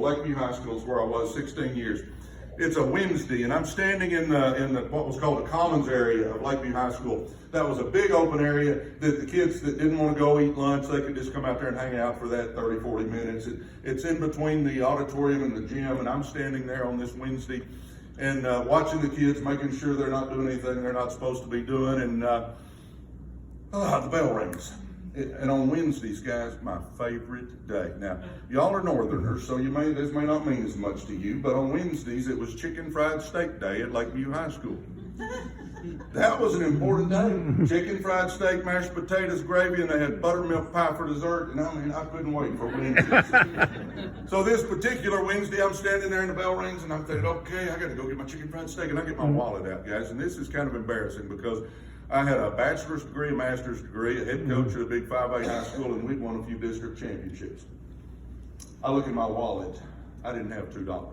Lakeview High School is where I was 16 years. It's a Wednesday, and I'm standing in the what was called the Commons area of Lakeview High School. That was a big open area that the kids that didn't want to go eat lunch, they could just come out there and hang out for that 30, 40 minutes. It's in between the auditorium and the gym, and I'm standing there on this Wednesday and watching the kids, making sure they're not doing anything they're not supposed to be doing, and the bell rings. And on Wednesdays, guys, my favorite day. Now, y'all are Northerners, so this may not mean as much to you, but on Wednesdays, it was chicken fried steak day at Lakeview High School. That was an important day. Chicken fried steak, mashed potatoes, gravy, and they had buttermilk pie for dessert, and I couldn't wait for Wednesdays. So this particular Wednesday, I'm standing there and the bell rings, and I'm thinking, okay, I gotta go get my chicken fried steak, and I get my wallet out, guys, and this is kind of embarrassing because I had a bachelor's degree, a master's degree, a head coach at a big 5A high school, and we'd won a few district championships. I look in my wallet. I didn't have $2.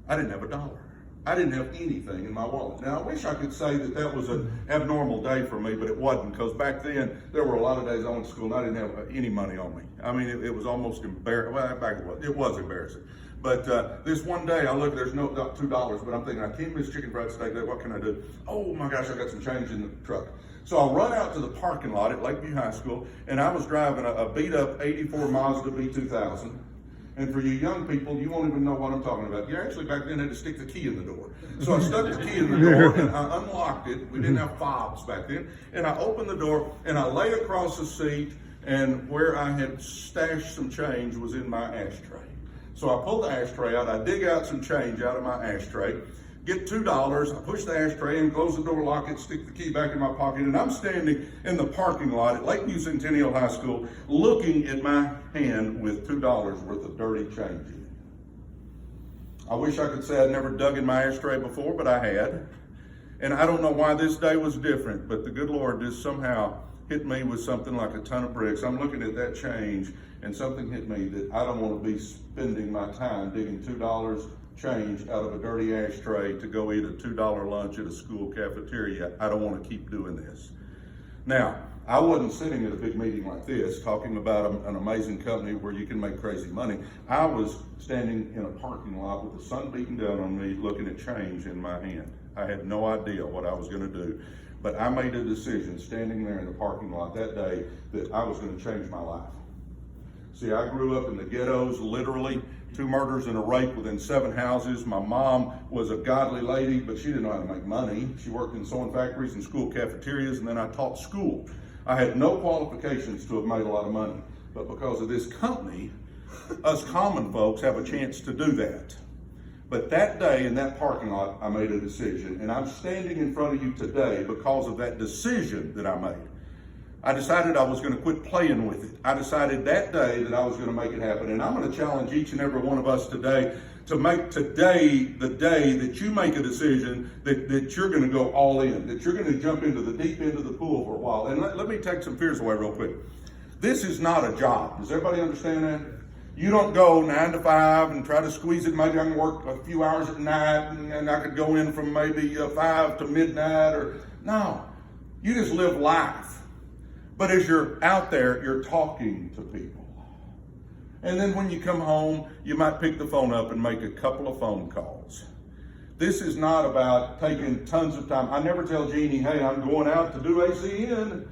I didn't have $1. I didn't have anything in my wallet. Now, I wish I could say that was an abnormal day for me, but it wasn't, because back then, there were a lot of days I went to school and I didn't have any money on me. I mean, it was almost embarrassing. Well, it was embarrassing. But this one day, I look, there's no $2, but I'm thinking, I can't miss chicken fried steak day. What can I do? Oh my gosh, I got some change in the truck. So I run out to the parking lot at Lakeview High School, and I was driving a beat up 84 Mazda B2000. And for you young people, you won't even know what I'm talking about. You actually back then had to stick the key in the door. So I stuck the key in the door and I unlocked it. We didn't have fobs back then. And I opened the door and I lay across the seat, and where I had stashed some change was in my ashtray. So I pull the ashtray out, I dig out some change out of my ashtray, get $2, I push the ashtray in, close the door, lock it, stick the key back in my pocket, and I'm standing in the parking lot at Lakeview Centennial High School looking at my hand with $2 worth of dirty change in it. I wish I could say I'd never dug in my ashtray before, but I had. And I don't know why this day was different, but the good Lord just somehow hit me with something like a ton of bricks. I'm looking at that change, and something hit me that I don't want to be spending my time digging $2 change out of a dirty ashtray to go eat a $2 lunch at a school cafeteria. I don't want to keep doing this. Now, I wasn't sitting at a big meeting like this talking about an amazing company where you can make crazy money. I was standing in a parking lot with the sun beating down on me, looking at change in my hand. I had no idea what I was going to do. But I made a decision standing there in the parking lot that day that I was going to change my life. See, I grew up in the ghettos, literally 2 murders and a rape within 7 houses. My mom was a godly lady, but she didn't know how to make money. She worked in sewing factories and school cafeterias, and then I taught school. I had no qualifications to have made a lot of money, but because of this company, us common folks have a chance to do that. But that day in that parking lot, I made a decision, and I'm standing in front of you today because of that decision that I made. I decided I was going to quit playing with it. I decided that day that I was going to make it happen, and I'm going to challenge each and every one of us today to make today the day that you make a decision that you're going to go all in, that you're going to jump into the deep end of the pool for a while. And let me take some fears away real quick. This is not a job. Does everybody understand that? You don't go 9 to 5 and try to squeeze it. Maybe I can work a few hours at night and I could go in from maybe 5 to midnight no. You just live life. But as you're out there, you're talking to people. And then when you come home, you might pick the phone up and make a couple of phone calls. This is not about taking tons of time. I never tell Jeannie, hey, I'm going out to do ACN.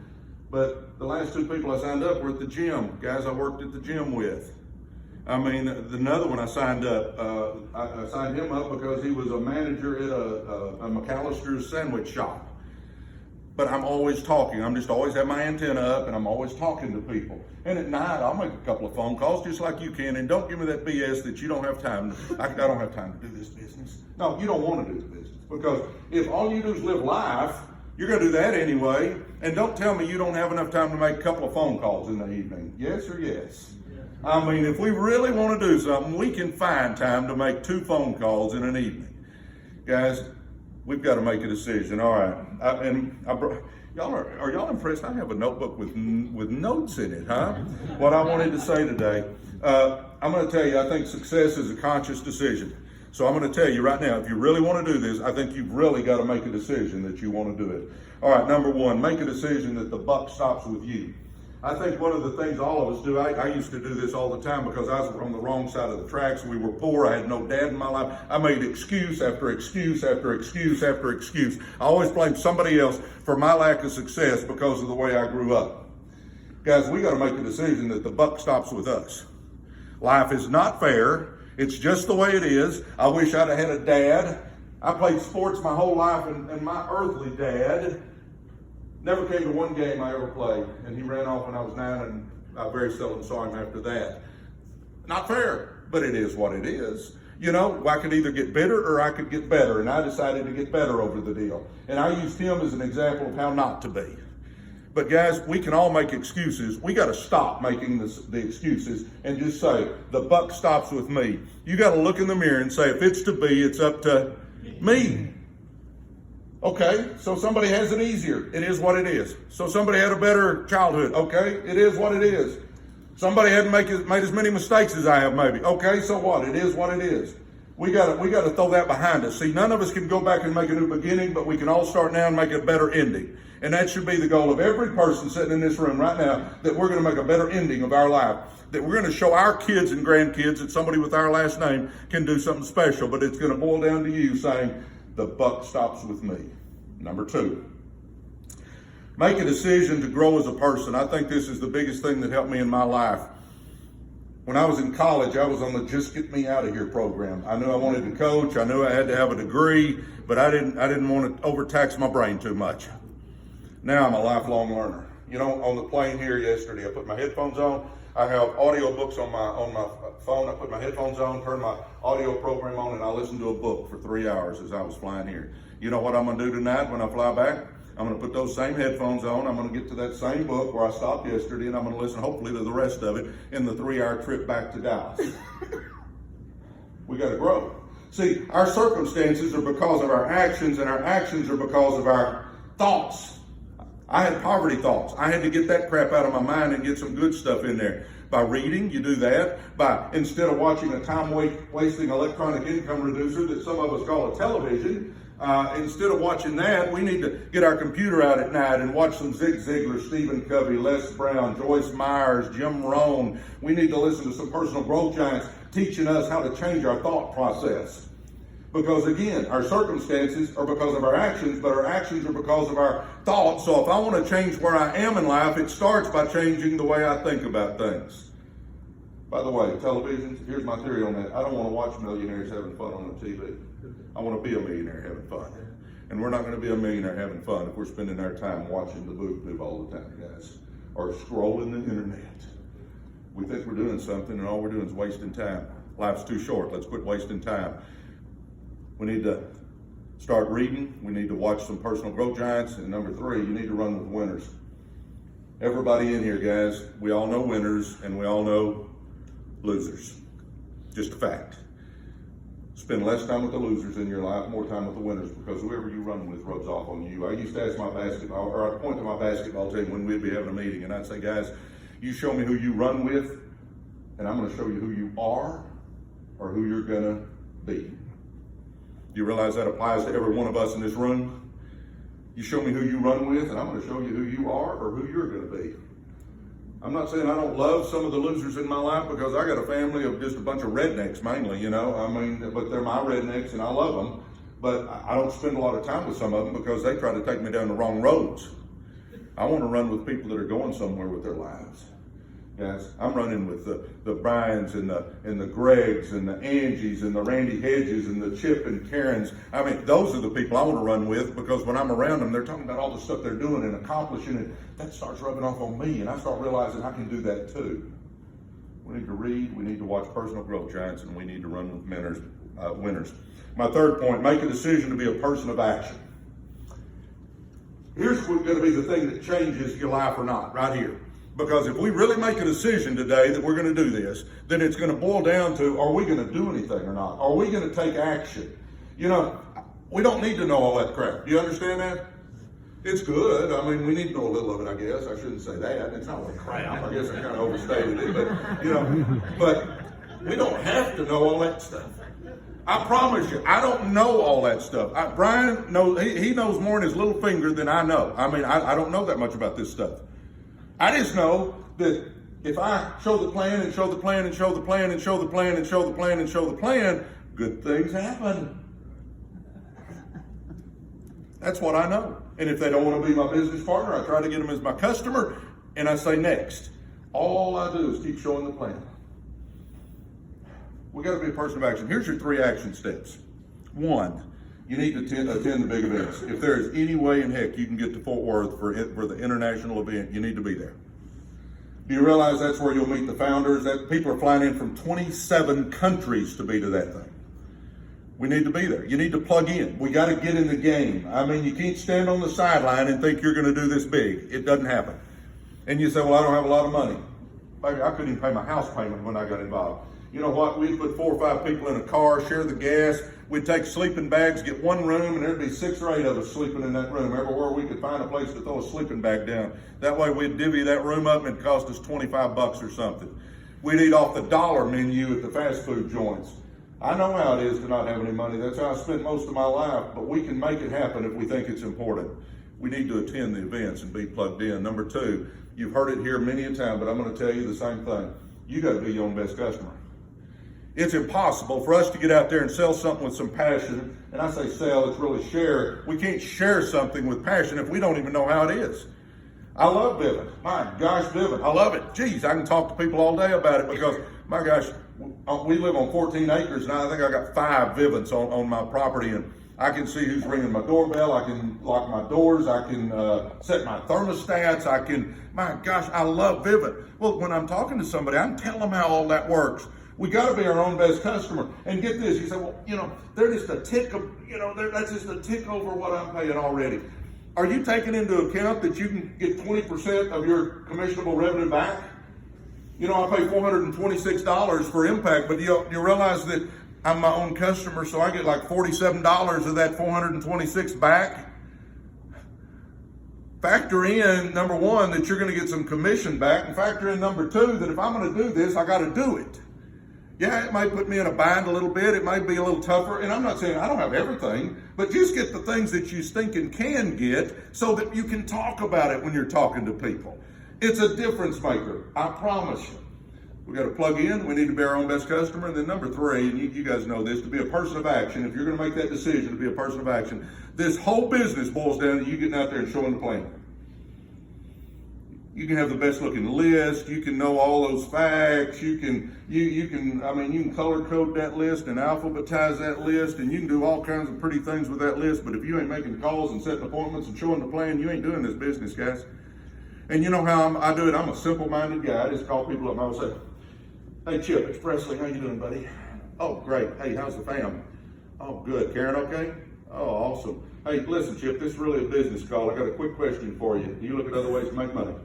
But the last 2 people I signed up were at the gym, guys I worked at the gym with. I mean, another one I signed up, I signed him up because he was a manager at a McAllister's sandwich shop. But I'm always talking. I'm just always have my antenna up, and I'm always talking to people. And at night, I'll make a couple of phone calls just like you can. And don't give me that BS that you don't have time. I don't have time to do this business. No, you don't want to do the business. Because if all you do is live life, you're going to do that anyway. And don't tell me you don't have enough time to make a couple of phone calls in the evening. Yes or yes? I mean, if we really want to do something, we can find time to make 2 phone calls in an evening. Guys, we've got to make a decision. All right. Are y'all impressed? I have a notebook with notes in it, huh? What I wanted to say today, I'm going to tell you, I think success is a conscious decision. So I'm going to tell you right now, if you really want to do this, I think you've really got to make a decision that you want to do it. All right, number 1, make a decision that the buck stops with you. I think one of the things all of us do, I used to do this all the time because I was on the wrong side of the tracks. We were poor. I had no dad in my life. I made excuse after excuse after excuse after excuse. I always blamed somebody else for my lack of success because of the way I grew up. Guys, we got to make a decision that the buck stops with us. Life is not fair. It's just the way it is. I wish I'd have had a dad. I played sports my whole life, and my earthly dad never came to one game I ever played, and he ran off when I was 9, and I very seldom saw him after that. Not fair, but it is what it is. You know, I could either get bitter or I could get better, and I decided to get better over the deal. And I used him as an example of how not to be. But guys, we can all make excuses. We got to stop making the excuses and just say, the buck stops with me. You got to look in the mirror and say, if it's to be, it's up to me. Okay, so somebody has it easier. It is what it is. So somebody had a better childhood. Okay, it is what it is. Somebody hadn't made as many mistakes as I have, maybe. Okay, so what? It is what it is. We got to throw that behind us. See, none of us can go back and make a new beginning, but we can all start now and make a better ending. And that should be the goal of every person sitting in this room right now, that we're going to make a better ending of our life. That we're going to show our kids and grandkids that somebody with our last name can do something special. But it's going to boil down to you saying, the buck stops with me. Number 2, make a decision to grow as a person. I think this is the biggest thing that helped me in my life. When I was in college, I was on the Just Get Me Out of Here program. I knew I wanted to coach. I knew I had to have a degree, but I didn't want to overtax my brain too much. Now I'm a lifelong learner. You know, on the plane here yesterday, I put my headphones on. I have audio books on my phone. I put my headphones on, turn my audio program on, and I listened to a book for 3 hours as I was flying here. You know what I'm going to do tonight when I fly back? I'm going to put those same headphones on. I'm going to get to that same book where I stopped yesterday, and I'm going to listen hopefully to the rest of it in the 3-hour trip back to Dallas. We got to grow. See, our circumstances are because of our actions, and our actions are because of our thoughts. I had poverty thoughts. I had to get that crap out of my mind and get some good stuff in there. By reading, you do that. By, instead of watching a time-wasting electronic income reducer that some of us call a television, instead of watching that, we need to get our computer out at night and watch some Zig Ziglar, Stephen Covey, Les Brown, Joyce Myers, Jim Rohn. We need to listen to some personal growth giants teaching us how to change our thought process. Because again, our circumstances are because of our actions, but our actions are because of our thoughts. So if I want to change where I am in life, it starts by changing the way I think about things. By the way, television, here's my theory on that. I don't want to watch millionaires having fun on the TV. I want to be a millionaire having fun. And we're not going to be a millionaire having fun if we're spending our time watching the boob all the time, guys. Or scrolling the internet. We think we're doing something and all we're doing is wasting time. Life's too short. Let's quit wasting time. We need to start reading. We need to watch some personal growth giants. And number 3, you need to run with winners. Everybody in here, guys, we all know winners and we all know losers. Just a fact. Spend less time with the losers in your life, more time with the winners, because whoever you run with rubs off on you. I used to ask my basketball, or I'd point to my basketball team when we'd be having a meeting, and I'd say, guys, you show me who you run with, and I'm going to show you who you are or who you're going to be. Do you realize that applies to every one of us in this room? You show me who you run with, and I'm going to show you who you are or who you're going to be. I'm not saying I don't love some of the losers in my life, because I got a family of just a bunch of rednecks mainly, you know. I mean, but they're my rednecks and I love them. But I don't spend a lot of time with some of them because they try to take me down the wrong roads. I want to run with people that are going somewhere with their lives. Yes, I'm running with the Bryans and the Gregs and the Angies and the Randy Hedges and the Chip and Karens. I mean, those are the people I want to run with, because when I'm around them, they're talking about all the stuff they're doing and accomplishing, and that starts rubbing off on me, and I start realizing I can do that too. We need to read, we need to watch personal growth giants, and we need to run with winners. My 3rd point, make a decision to be a person of action. Here's what's going to be the thing that changes your life or not, right here. Because if we really make a decision today that we're going to do this, then it's going to boil down to, are we going to do anything or not? Are we going to take action? You know, we don't need to know all that crap. Do you understand that? It's good. I mean, we need to know a little of it, I guess. I shouldn't say that. It's not like crap. I guess I kind of overstated it. But, you know, but we don't have to know all that stuff. I promise you, I don't know all that stuff. Brian knows, he knows more in his little finger than I know. I mean, I don't know that much about this stuff. I just know that if I show the plan and show the plan and show the plan and show the plan and show the plan and show the plan, good things happen. That's what I know. And if they don't want to be my business partner, I try to get them as my customer, and I say next. All I do is keep showing the plan. We got to be a person of action. Here's your 3 action steps. 1, you need to attend the big events. If there is any way in heck you can get to Fort Worth for the international event, you need to be there. Do you realize that's where you'll meet the founders? That people are flying in from 27 countries to be to that thing. We need to be there. You need to plug in. We got to get in the game. I mean, you can't stand on the sideline and think you're going to do this big. It doesn't happen. And you say, well, I don't have a lot of money. Baby, I couldn't even pay my house payment when I got involved. You know what? We'd put 4 or 5 people in a car, share the gas. We'd take sleeping bags, get one room, and there'd be 6 or 8 of us sleeping in that room. Everywhere we could find a place to throw a sleeping bag down. That way we'd divvy that room up and it cost us $25 or something. We'd eat off the dollar menu at the fast food joints. I know how it is to not have any money. That's how I spent most of my life, but we can make it happen if we think it's important. We need to attend the events and be plugged in. Number 2, you've heard it here many a time, but I'm going to tell you the same thing. You got to be your own best customer. It's impossible for us to get out there and sell something with some passion. And I say sell, it's really share. We can't share something with passion if we don't even know how it is. I love Vivint. My gosh, Vivint. I love it. Geez, I can talk to people all day about it because, my gosh, we live on 14 acres and I think I got 5 Vivints on my property, and I can see who's ringing my doorbell. I can lock my doors. I can set my thermostats. My gosh, I love Vivint. Well, when I'm talking to somebody, I can tell them how all that works. We got to be our own best customer. And get this, you say, well, they're just a tick of, that's just a tick over what I'm paying already. Are you taking into account that you can get 20% of your commissionable revenue back? I pay $426 for impact, but you realize that I'm my own customer, so I get like $47 of that $426 back. Factor in, number 1, that you're going to get some commission back, and factor in number 2, that if I'm going to do this, I got to do it. Yeah, it might put me in a bind a little bit. It might be a little tougher. And I'm not saying I don't have everything, but just get the things that you thinking can get so that you can talk about it when you're talking to people. It's a difference maker. I promise you. We got to plug in. We need to be our own best customer. And then number 3, and you guys know this, to be a person of action. If you're going to make that decision to be a person of action, this whole business boils down to you getting out there and showing the plan. You can have the best looking list. You can know all those facts. You can color code that list and alphabetize that list, and you can do all kinds of pretty things with that list. But if you ain't making calls and setting appointments and showing the plan, you ain't doing this business, guys. And you know how I do it? I'm a simple-minded guy. I just call people up and I will say, hey, Chip, it's Presley. How you doing, buddy? Oh, great. Hey, how's the fam? Oh, good. Karen, okay? Oh, awesome. Hey, listen, Chip, this is really a business call. I got a quick question for you. Do you look at other ways to make money?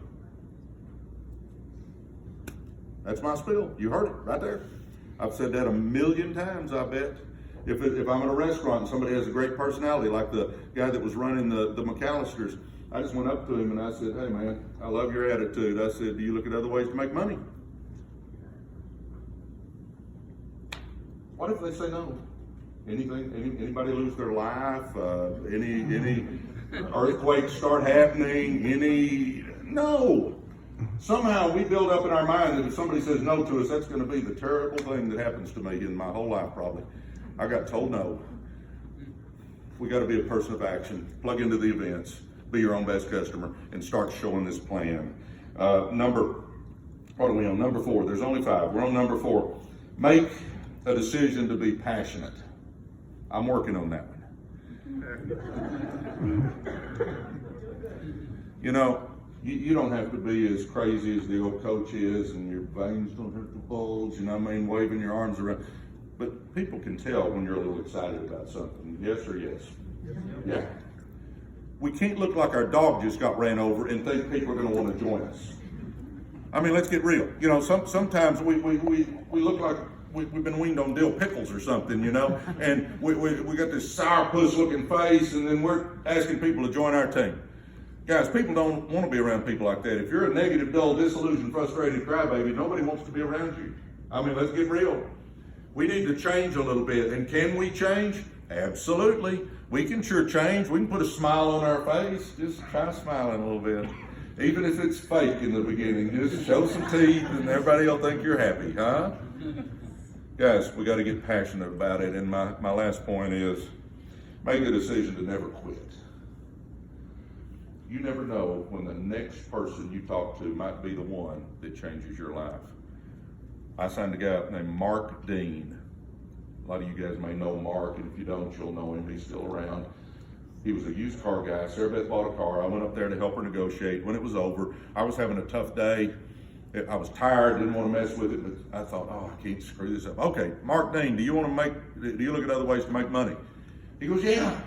That's my spiel. You heard it right there. I've said that 1,000,000 times, I bet. If I'm in a restaurant and somebody has a great personality, like the guy that was running the McAllisters, I just went up to him and I said, hey man, I love your attitude. I said, do you look at other ways to make money? What if they say no? Anything? Anybody lose their life? Any earthquakes start happening? No. Somehow we build up in our mind that if somebody says no to us, that's going to be the terrible thing that happens to me in my whole life probably. I got told no. We got to be a person of action. Plug into the events. Be your own best customer and start showing this plan. Number 4. There's only 5. We're on number 4. Make a decision to be passionate. I'm working on that one. You don't have to be as crazy as the old coach is and your veins don't hurt to bulge, waving your arms around. But people can tell when you're a little excited about something. Yes or yes? Yeah. We can't look like our dog just got ran over and think people are going to want to join us. Let's get real. Sometimes we look like we've been weaned on dill pickles or something, and we got this sourpuss looking face, and then we're asking people to join our team. Guys, people don't want to be around people like that. If you're a negative, dull, disillusioned, frustrated crybaby, nobody wants to be around you. Let's get real. We need to change a little bit. And can we change? Absolutely. We can sure change. We can put a smile on our face. Just try smiling a little bit. Even if it's fake in the beginning, just show some teeth and everybody will think you're happy, huh? Guys, we got to get passionate about it. And my last point is, make a decision to never quit. You never know when the next person you talk to might be the one that changes your life. I signed a guy up named Mark Dean. A lot of you guys may know Mark, and if you don't, you'll know him. He's still around. He was a used car guy. Sarah Beth bought a car. I went up there to help her negotiate. When it was over, I was having a tough day. I was tired, didn't want to mess with it, but I thought, oh, I can't screw this up. Okay, Mark Dean, do you look at other ways to make money? He goes, yeah.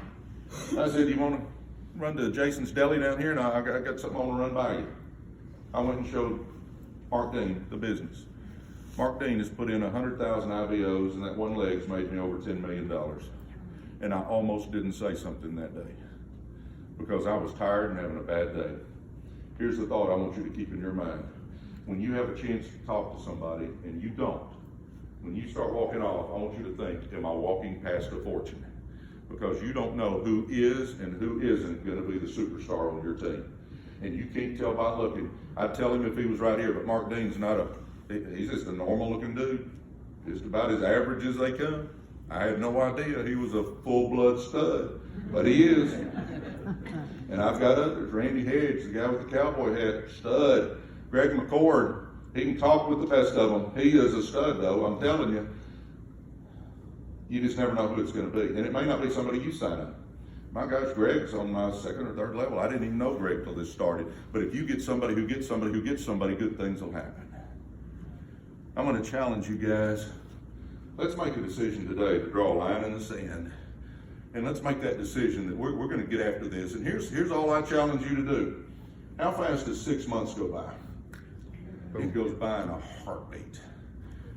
I said, do you want to run to Jason's Deli down here? And I got something I want to run by you. I went and showed Mark Dean the business. Mark Dean has put in 100,000 IBOs, and that one leg's made me over $10 million. And I almost didn't say something that day because I was tired and having a bad day. Here's the thought I want you to keep in your mind. When you have a chance to talk to somebody and you don't, when you start walking off, I want you to think, am I walking past a fortune? Because you don't know who is and who isn't going to be the superstar on your team. And you can't tell by looking. I'd tell him if he was right here, but Mark Dean's he's just a normal looking dude, just about as average as they come. I had no idea he was a full-blood stud, but he is. And I've got others. Randy Hedge, the guy with the cowboy hat, stud. Greg McCord, he can talk with the best of them. He is a stud, though. I'm telling you, you just never know who it's going to be. And it may not be somebody you sign up. My gosh, Greg's on my second or third level. I didn't even know Greg till this started. But if you get somebody who gets somebody who gets somebody, good things will happen. I'm going to challenge you guys. Let's make a decision today to draw a line in the sand. And let's make that decision that we're going to get after this. And here's all I challenge you to do. How fast does 6 months go by? It goes by in a heartbeat.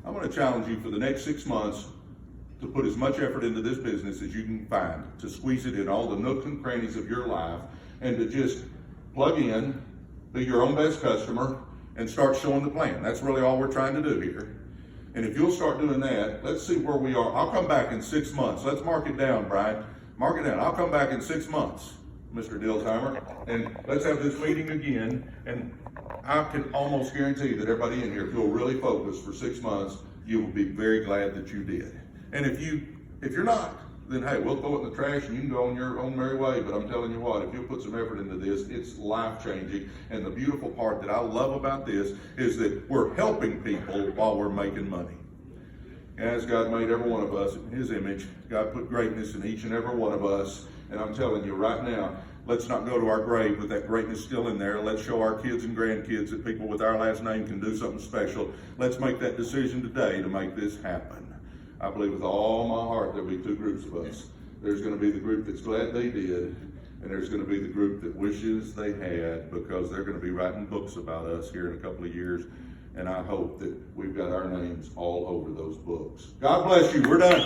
I'm going to challenge you for the next 6 months to put as much effort into this business as you can find, to squeeze it in all the nooks and crannies of your life, and to just plug in, be your own best customer, and start showing the plan. That's really all we're trying to do here. And if you'll start doing that, let's see where we are. I'll come back in 6 months. Let's mark it down, Brian. Mark it down. I'll come back in 6 months, Mr. Dillsheimer, and let's have this meeting again. And I can almost guarantee that everybody in here, if you'll really focus for 6 months, you will be very glad that you did. And if you're not, then hey, we'll throw it in the trash and you can go on your own merry way. But I'm telling you what, if you'll put some effort into this, it's life-changing. And the beautiful part that I love about this is that we're helping people while we're making money. As God made every one of us in His image, God put greatness in each and every one of us. And I'm telling you right now, let's not go to our grave with that greatness still in there. Let's show our kids and grandkids that people with our last name can do something special. Let's make that decision today to make this happen. I believe with all my heart there'll be two groups of us. There's going to be the group that's glad they did, and there's going to be the group that wishes they had, because they're going to be writing books about us here in a couple of years. And I hope that we've got our names all over those books. God bless you. We're done.